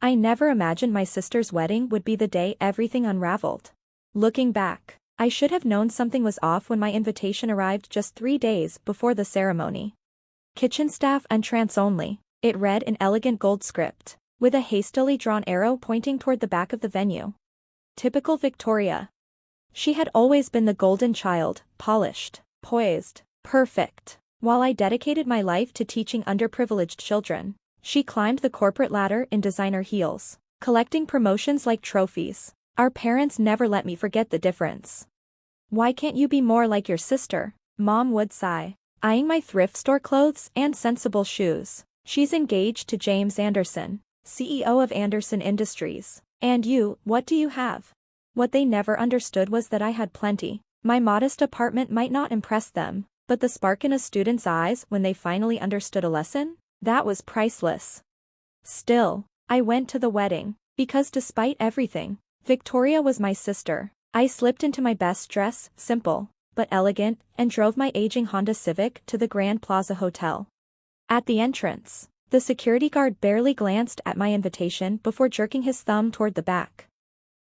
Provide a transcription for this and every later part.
I never imagined my sister's wedding would be the day everything unraveled. Looking back, I should have known something was off when my invitation arrived just 3 days before the ceremony. Kitchen staff entrance only, it read in elegant gold script, with a hastily drawn arrow pointing toward the back of the venue. Typical Victoria. She had always been the golden child, polished, poised, perfect. While I dedicated my life to teaching underprivileged children, she climbed the corporate ladder in designer heels, collecting promotions like trophies. Our parents never let me forget the difference. "Why can't you be more like your sister?" Mom would sigh, eyeing my thrift store clothes and sensible shoes. "She's engaged to James Anderson, CEO of Anderson Industries. And you, what do you have?" What they never understood was that I had plenty. My modest apartment might not impress them, but the spark in a student's eyes when they finally understood a lesson? That was priceless. Still, I went to the wedding, because despite everything, Victoria was my sister. I slipped into my best dress, simple, but elegant, and drove my aging Honda Civic to the Grand Plaza Hotel. At the entrance, the security guard barely glanced at my invitation before jerking his thumb toward the back.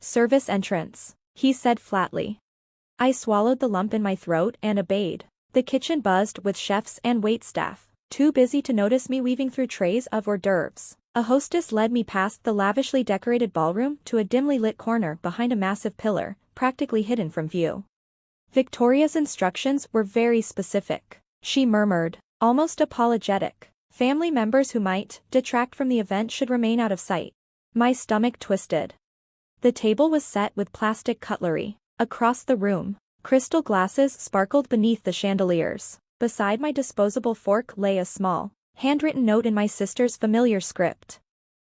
"Service entrance," he said flatly. I swallowed the lump in my throat and obeyed. The kitchen buzzed with chefs and waitstaff, too busy to notice me weaving through trays of hors d'oeuvres. A hostess led me past the lavishly decorated ballroom to a dimly lit corner behind a massive pillar, practically hidden from view. Victoria's instructions were very specific. She murmured, almost apologetic. Family members who might detract from the event should remain out of sight. My stomach twisted. The table was set with plastic cutlery. Across the room, crystal glasses sparkled beneath the chandeliers. Beside my disposable fork lay a small, handwritten note in my sister's familiar script.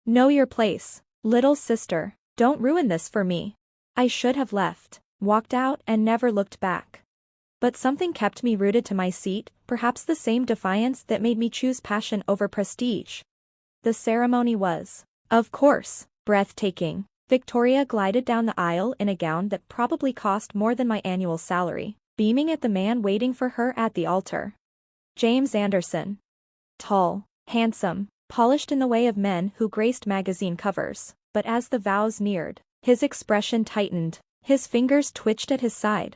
"Know your place, little sister. Don't ruin this for me." I should have left, walked out and never looked back. But something kept me rooted to my seat, perhaps the same defiance that made me choose passion over prestige. The ceremony was, of course, breathtaking. Victoria glided down the aisle in a gown that probably cost more than my annual salary, beaming at the man waiting for her at the altar. James Anderson. Tall, handsome, polished in the way of men who graced magazine covers, but as the vows neared, his expression tightened, his fingers twitched at his side.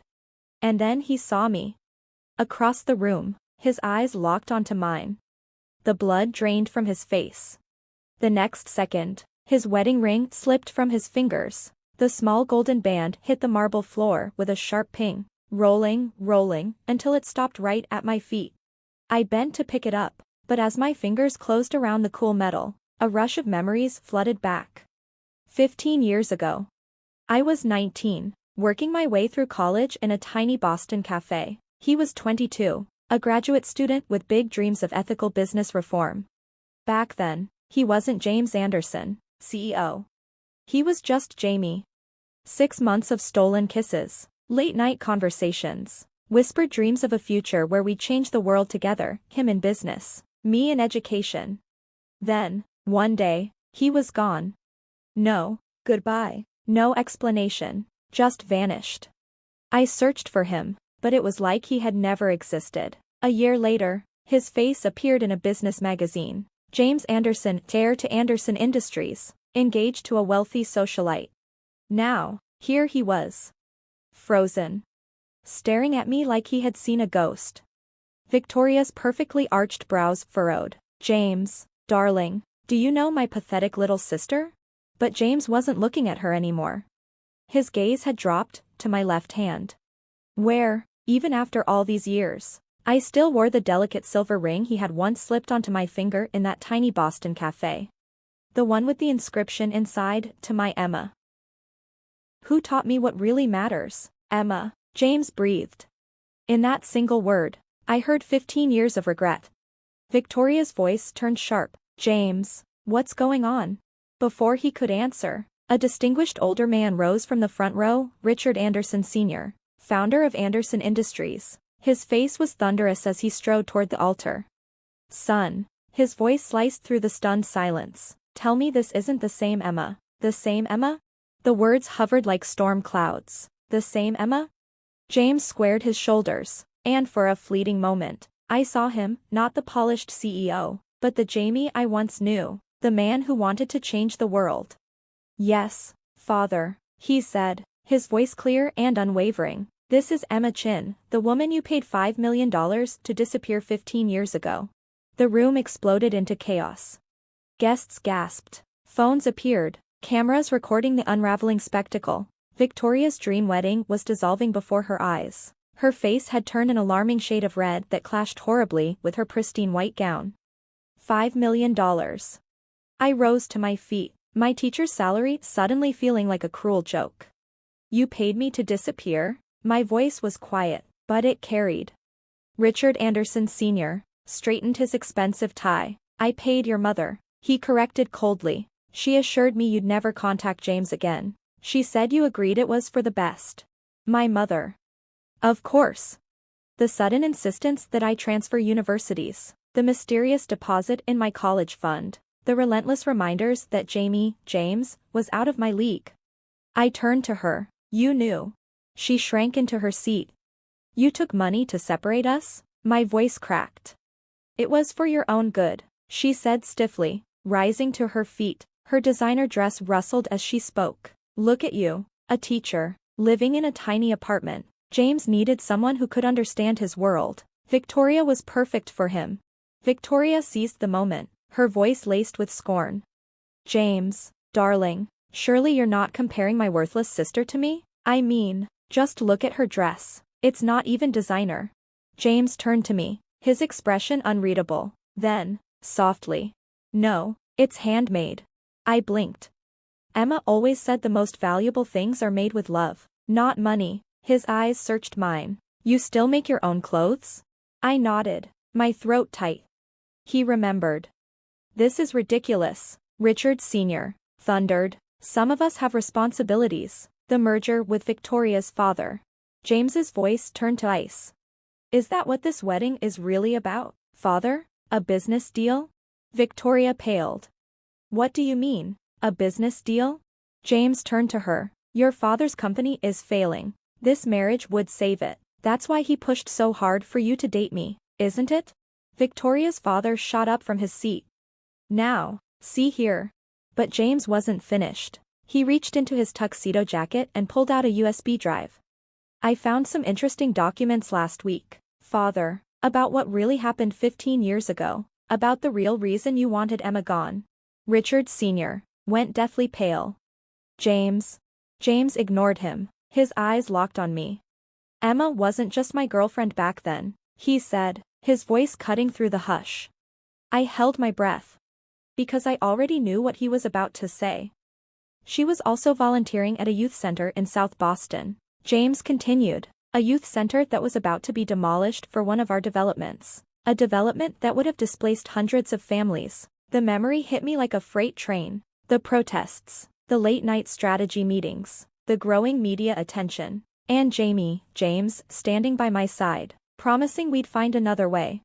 And then he saw me. Across the room, his eyes locked onto mine. The blood drained from his face. The next second, his wedding ring slipped from his fingers. The small golden band hit the marble floor with a sharp ping, rolling, until it stopped right at my feet. I bent to pick it up, but as my fingers closed around the cool metal, a rush of memories flooded back. 15 years ago. I was 19, working my way through college in a tiny Boston cafe. He was 22, a graduate student with big dreams of ethical business reform. Back then, he wasn't James Anderson, CEO. He was just Jamie. 6 months of stolen kisses, late-night conversations, whispered dreams of a future where we'd change the world together, him in business, me in education. Then, one day, he was gone. No goodbye, no explanation, just vanished. I searched for him, but it was like he had never existed. A year later, his face appeared in a business magazine. James Anderson, heir to Anderson Industries, engaged to a wealthy socialite. Now, here he was. Frozen. Staring at me like he had seen a ghost. Victoria's perfectly arched brows furrowed. "James, darling, do you know my pathetic little sister?" But James wasn't looking at her anymore. His gaze had dropped to my left hand. Where, even after all these years, I still wore the delicate silver ring he had once slipped onto my finger in that tiny Boston cafe. The one with the inscription inside, "To my Emma." Who taught me what really matters? Emma. James breathed. In that single word, I heard 15 years of regret. Victoria's voice turned sharp. "James, what's going on?" Before he could answer, a distinguished older man rose from the front row, Richard Anderson Sr., founder of Anderson Industries. His face was thunderous as he strode toward the altar. "Son," his voice sliced through the stunned silence, "tell me this isn't the same Emma." "The same Emma?" The words hovered like storm clouds. "The same Emma?" James squared his shoulders, and for a fleeting moment, I saw him, not the polished CEO, but the Jamie I once knew. The man who wanted to change the world. Yes, father, he said, his voice clear and unwavering. This is Emma Chin, the woman you paid $5 million to disappear 15 years ago. The room exploded into chaos. Guests gasped. Phones appeared, cameras recording the unraveling spectacle. Victoria's dream wedding was dissolving before her eyes. Her face had turned an alarming shade of red that clashed horribly with her pristine white gown. $5 million. I rose to my feet, my teacher's salary suddenly feeling like a cruel joke. You paid me to disappear? My voice was quiet, but it carried. Richard Anderson Sr. straightened his expensive tie. I paid your mother, he corrected coldly. She assured me you'd never contact James again. She said you agreed it was for the best. My mother. Of course. The sudden insistence that I transfer universities, the mysterious deposit in my college fund, the relentless reminders that James, was out of my league. I turned to her. You knew. She shrank into her seat. You took money to separate us? My voice cracked. It was for your own good, she said stiffly, rising to her feet. Her designer dress rustled as she spoke. Look at you, a teacher, living in a tiny apartment. James needed someone who could understand his world. Victoria was perfect for him. Victoria seized the moment, her voice laced with scorn. James, darling, surely you're not comparing my worthless sister to me? I mean, just look at her dress. It's not even designer. James turned to me, his expression unreadable. Then, softly. No, it's handmade. I blinked. Emma always said the most valuable things are made with love, not money. His eyes searched mine. You still make your own clothes? I nodded, my throat tight. He remembered. This is ridiculous, Richard Sr. thundered. Some of us have responsibilities. The merger with Victoria's father. James's voice turned to ice. Is that what this wedding is really about, father? A business deal? Victoria paled. What do you mean, a business deal? James turned to her. Your father's company is failing. This marriage would save it. That's why he pushed so hard for you to date me, isn't it? Victoria's father shot up from his seat. Now, see here. But James wasn't finished. He reached into his tuxedo jacket and pulled out a USB drive. I found some interesting documents last week, father, about what really happened 15 years ago, about the real reason you wanted Emma gone. Richard Sr. went deathly pale. James ignored him, his eyes locked on me. Emma wasn't just my girlfriend back then, he said, his voice cutting through the hush. I held my breath. Because I already knew what he was about to say. She was also volunteering at a youth center in South Boston. James continued, a youth center that was about to be demolished for one of our developments. A development that would have displaced hundreds of families. The memory hit me like a freight train. The protests, the late-night strategy meetings, the growing media attention, and James, standing by my side, promising we'd find another way.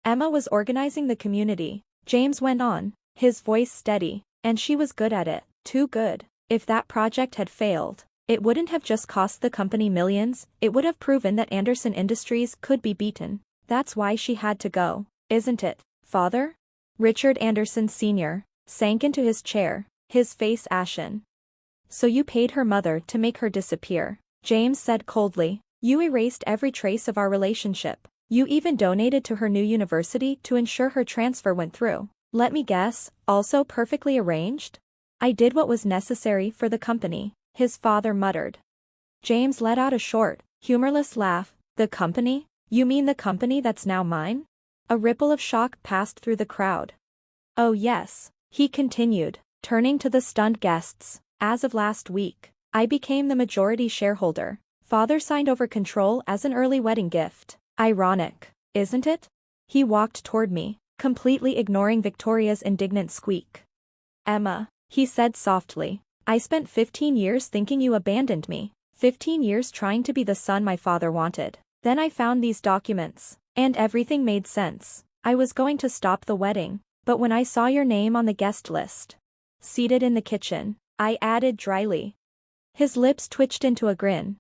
Emma was organizing the community, James went on, his voice steady, and she was good at it. Too good. If that project had failed, it wouldn't have just cost the company millions, it would have proven that Anderson Industries could be beaten. That's why she had to go, isn't it, father? Richard Anderson Sr. sank into his chair, his face ashen. So you paid her mother to make her disappear, James said coldly. You erased every trace of our relationship. You even donated to her new university to ensure her transfer went through. Let me guess, also perfectly arranged? I did what was necessary for the company, his father muttered. James let out a short, humorless laugh. The company? You mean the company that's now mine? A ripple of shock passed through the crowd. Oh yes, he continued, turning to the stunned guests. As of last week, I became the majority shareholder. Father signed over control as an early wedding gift. Ironic, isn't it? He walked toward me, completely ignoring Victoria's indignant squeak. Emma, he said softly, I spent 15 years thinking you abandoned me, 15 years trying to be the son my father wanted. Then I found these documents, and everything made sense. I was going to stop the wedding, but when I saw your name on the guest list, seated in the kitchen, I added dryly. His lips twitched into a grin.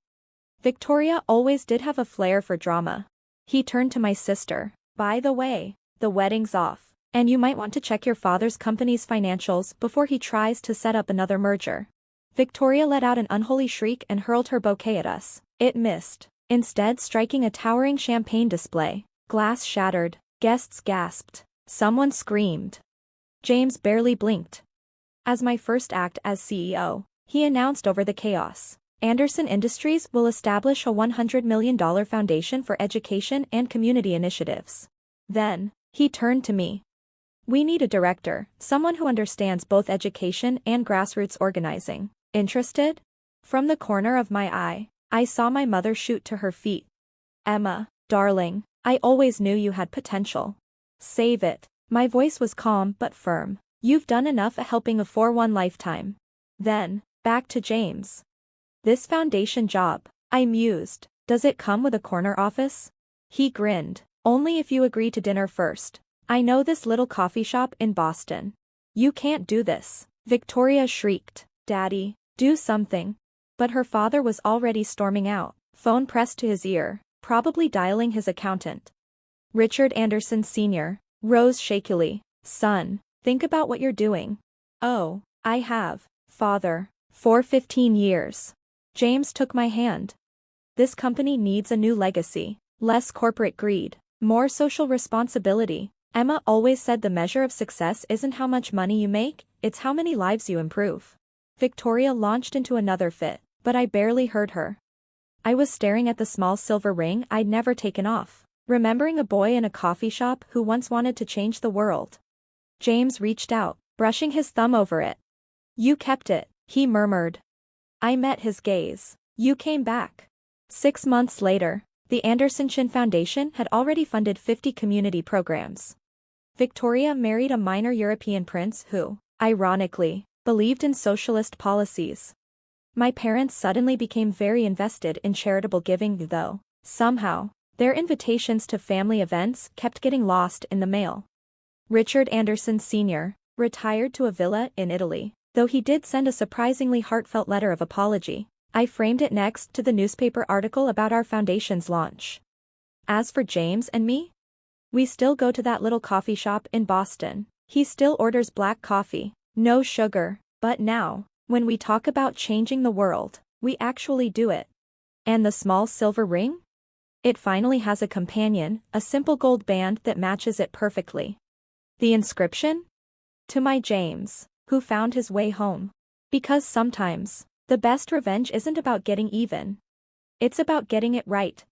Victoria always did have a flair for drama. He turned to my sister. By the way, the wedding's off. And you might want to check your father's company's financials before he tries to set up another merger. Victoria let out an unholy shriek and hurled her bouquet at us. It missed, instead striking a towering champagne display. Glass shattered. Guests gasped. Someone screamed. James barely blinked. As my first act as CEO, he announced over the chaos, Anderson Industries will establish a $100 million foundation for education and community initiatives. Then, he turned to me. We need a director, someone who understands both education and grassroots organizing. Interested? From the corner of my eye, I saw my mother shoot to her feet. Emma, darling, I always knew you had potential. Save it. My voice was calm but firm. You've done enough at helping for one lifetime. Then, back to James. This foundation job, I mused, does it come with a corner office? He grinned. Only if you agree to dinner first. I know this little coffee shop in Boston. You can't do this. Victoria shrieked. Daddy, do something. But her father was already storming out, phone pressed to his ear, probably dialing his accountant. Richard Anderson Sr. rose shakily. Son, think about what you're doing. Oh, I have, father, for 15 years. James took my hand. This company needs a new legacy, less corporate greed, more social responsibility. Emma always said the measure of success isn't how much money you make, it's how many lives you improve. Victoria launched into another fit, but I barely heard her. I was staring at the small silver ring I'd never taken off, remembering a boy in a coffee shop who once wanted to change the world. James reached out, brushing his thumb over it. You kept it, he murmured. I met his gaze. You came back. 6 months later, the Anderson Chin Foundation had already funded 50 community programs. Victoria married a minor European prince who, ironically, believed in socialist policies. My parents suddenly became very invested in charitable giving though, somehow, their invitations to family events kept getting lost in the mail. Richard Anderson Sr. retired to a villa in Italy, though he did send a surprisingly heartfelt letter of apology. I framed it next to the newspaper article about our foundation's launch. As for James and me, we still go to that little coffee shop in Boston. He still orders black coffee, no sugar, but now, when we talk about changing the world, we actually do it. And the small silver ring? It finally has a companion, a simple gold band that matches it perfectly. The inscription? To my James, who found his way home. Because sometimes, the best revenge isn't about getting even. It's about getting it right.